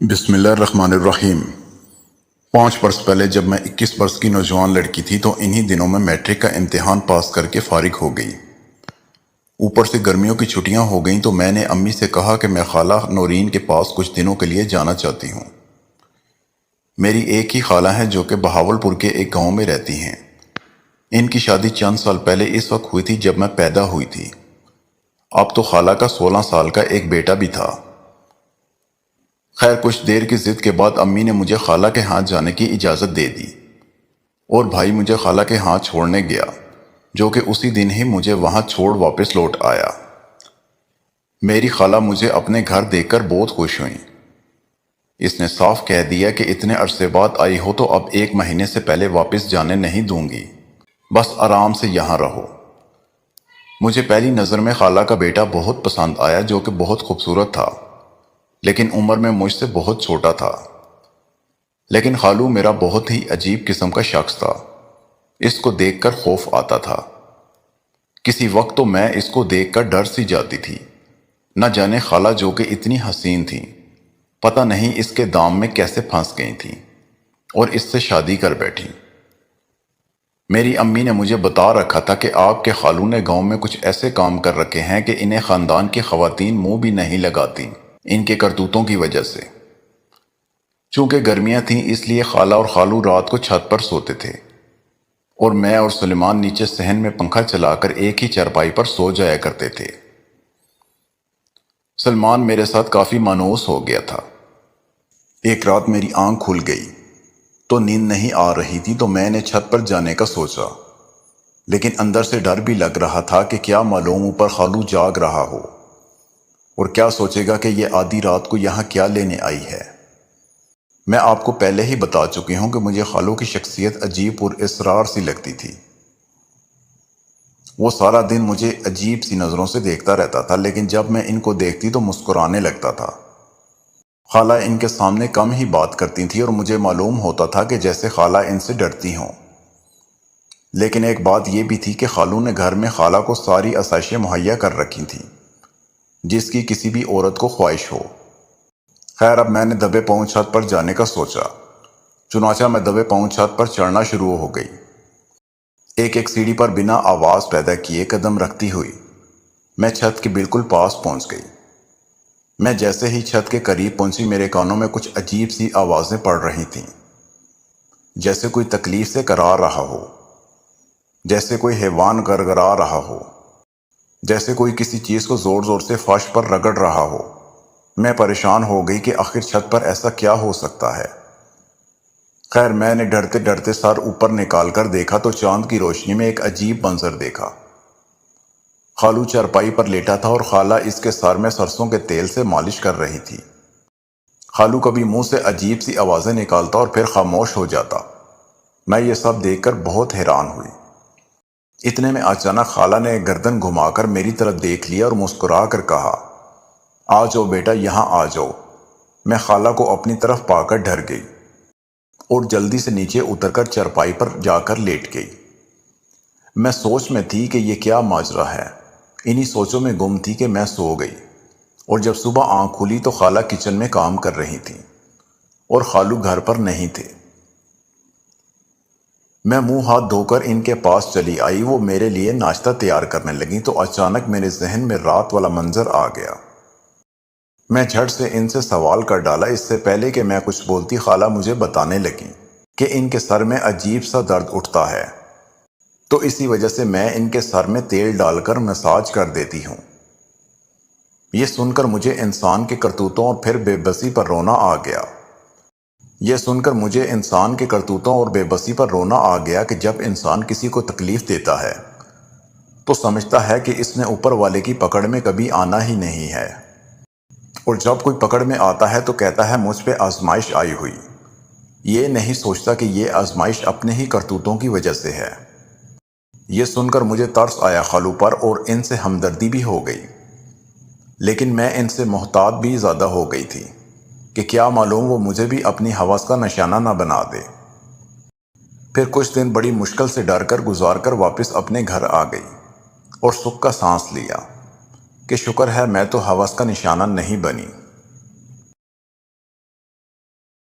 بسم اللہ الرحمن الرحیم۔ 5 برس پہلے جب میں 21 برس کی نوجوان لڑکی تھی تو انہی دنوں میں میٹرک کا امتحان پاس کر کے فارغ ہو گئی۔ اوپر سے گرمیوں کی چھٹیاں ہو گئیں تو میں نے امی سے کہا کہ میں خالہ نورین کے پاس کچھ دنوں کے لیے جانا چاہتی ہوں۔ میری ایک ہی خالہ ہے جو کہ بہاولپور کے ایک گاؤں میں رہتی ہیں۔ ان کی شادی چند سال پہلے اس وقت ہوئی تھی جب میں پیدا ہوئی تھی۔ اب تو خالہ کا 16 سال کا ایک بیٹا بھی تھا۔ خیر کچھ دیر کی ضد کے بعد امی نے مجھے خالہ کے ہاں جانے کی اجازت دے دی اور بھائی مجھے خالہ کے ہاں چھوڑنے گیا، جو کہ اسی دن ہی مجھے وہاں چھوڑ واپس لوٹ آیا۔ میری خالہ مجھے اپنے گھر دیکھ کر بہت خوش ہوئیں۔ اس نے صاف کہہ دیا کہ اتنے عرصے بعد آئی ہو تو اب 1 مہینے سے پہلے واپس جانے نہیں دوں گی، بس آرام سے یہاں رہو۔ مجھے پہلی نظر میں خالہ کا بیٹا بہت پسند آیا، جو کہ بہت خوبصورت تھا، لیکن عمر میں مجھ سے بہت چھوٹا تھا۔ لیکن خالو میرا بہت ہی عجیب قسم کا شخص تھا۔ اس کو دیکھ کر خوف آتا تھا۔ کسی وقت تو میں اس کو دیکھ کر ڈر سی جاتی تھی۔ نہ جانے خالہ جو کہ اتنی حسین تھی، پتہ نہیں اس کے دام میں کیسے پھنس گئی تھی اور اس سے شادی کر بیٹھی۔ میری امی نے مجھے بتا رکھا تھا کہ آپ کے خالو نے گاؤں میں کچھ ایسے کام کر رکھے ہیں کہ انہیں خاندان کی خواتین منہ بھی نہیں لگاتی ان کے کرتوتوں کی وجہ سے۔ چونکہ گرمیاں تھیں اس لیے خالہ اور خالو رات کو چھت پر سوتے تھے اور میں اور سلیمان نیچے صحن میں پنکھا چلا کر ایک ہی چارپائی پر سو جایا کرتے تھے۔ سلمان میرے ساتھ کافی مانوس ہو گیا تھا۔ ایک رات میری آنکھ کھل گئی تو نیند نہیں آ رہی تھی تو میں نے چھت پر جانے کا سوچا، لیکن اندر سے ڈر بھی لگ رہا تھا کہ کیا معلوم اوپر خالو جاگ رہا ہو اور کیا سوچے گا کہ یہ آدھی رات کو یہاں کیا لینے آئی ہے۔ میں آپ کو پہلے ہی بتا چکی ہوں کہ مجھے خالو کی شخصیت عجیب اور اسرار سی لگتی تھی۔ وہ سارا دن مجھے عجیب سی نظروں سے دیکھتا رہتا تھا، لیکن جب میں ان کو دیکھتی تو مسکرانے لگتا تھا۔ خالہ ان کے سامنے کم ہی بات کرتی تھی اور مجھے معلوم ہوتا تھا کہ جیسے خالہ ان سے ڈرتی ہوں۔ لیکن ایک بات یہ بھی تھی کہ خالو نے گھر میں خالہ کو ساری آسائشیں مہیا کر رکھی تھیں جس کی کسی بھی عورت کو خواہش ہو۔ خیر اب میں نے دبے پاؤں چھت پر جانے کا سوچا، چنانچہ میں دبے پاؤں چھت پر چڑھنا شروع ہو گئی۔ ایک ایک سیڑھی پر بنا آواز پیدا کیے قدم رکھتی ہوئی میں چھت کے بالکل پاس پہنچ گئی۔ میں جیسے ہی چھت کے قریب پہنچی میرے کانوں میں کچھ عجیب سی آوازیں پڑ رہی تھیں، جیسے کوئی تکلیف سے کرا رہا ہو، جیسے کوئی حیوان گرگرا رہا ہو، جیسے کوئی کسی چیز کو زور زور سے فرش پر رگڑ رہا ہو۔ میں پریشان ہو گئی کہ آخر چھت پر ایسا کیا ہو سکتا ہے۔ خیر میں نے ڈرتے ڈرتے سر اوپر نکال کر دیکھا تو چاند کی روشنی میں ایک عجیب منظر دیکھا۔ خالو چارپائی پر لیٹا تھا اور خالہ اس کے سر میں سرسوں کے تیل سے مالش کر رہی تھی۔ خالو کبھی منہ سے عجیب سی آوازیں نکالتا اور پھر خاموش ہو جاتا۔ میں یہ سب دیکھ کر بہت حیران ہوئی۔ اتنے میں اچانک خالہ نے گردن گھما کر میری طرف دیکھ لیا اور مسکرا کر کہا، آ جاؤ بیٹا یہاں آ جاؤ۔ میں خالہ کو اپنی طرف پا کر ڈر گئی اور جلدی سے نیچے اتر کر چارپائی پر جا کر لیٹ گئی۔ میں سوچ میں تھی کہ یہ کیا ماجرا ہے۔ انہی سوچوں میں گم تھی کہ میں سو گئی اور جب صبح آنکھ کھلی تو خالہ کچن میں کام کر رہی تھیں اور خالو گھر پر نہیں تھے۔ میں منہ ہاتھ دھو کر ان کے پاس چلی آئی۔ وہ میرے لیے ناشتہ تیار کرنے لگیں تو اچانک میرے ذہن میں رات والا منظر آ گیا۔ میں جھٹ سے ان سے سوال کر ڈالا۔ اس سے پہلے کہ میں کچھ بولتی خالہ مجھے بتانے لگیں کہ ان کے سر میں عجیب سا درد اٹھتا ہے، تو اسی وجہ سے میں ان کے سر میں تیل ڈال کر مساج کر دیتی ہوں۔ یہ سن کر مجھے انسان کے کرتوتوں اور پھر بے بسی پر رونا آ گیا۔ یہ سن کر مجھے انسان کے کرتوتوں اور بے بسی پر رونا آ گیا کہ جب انسان کسی کو تکلیف دیتا ہے تو سمجھتا ہے کہ اس نے اوپر والے کی پکڑ میں کبھی آنا ہی نہیں ہے، اور جب کوئی پکڑ میں آتا ہے تو کہتا ہے مجھ پہ آزمائش آئی ہوئی۔ یہ نہیں سوچتا کہ یہ آزمائش اپنے ہی کرتوتوں کی وجہ سے ہے۔ یہ سن کر مجھے ترس آیا خالو پر اور ان سے ہمدردی بھی ہو گئی، لیکن میں ان سے محتاط بھی زیادہ ہو گئی تھی کہ کیا معلوم وہ مجھے بھی اپنی ہوس کا نشانہ نہ بنا دے۔ پھر کچھ دن بڑی مشکل سے ڈر کر گزار کر واپس اپنے گھر آ گئی اور سکھ کا سانس لیا کہ شکر ہے میں تو ہوس کا نشانہ نہیں بنی۔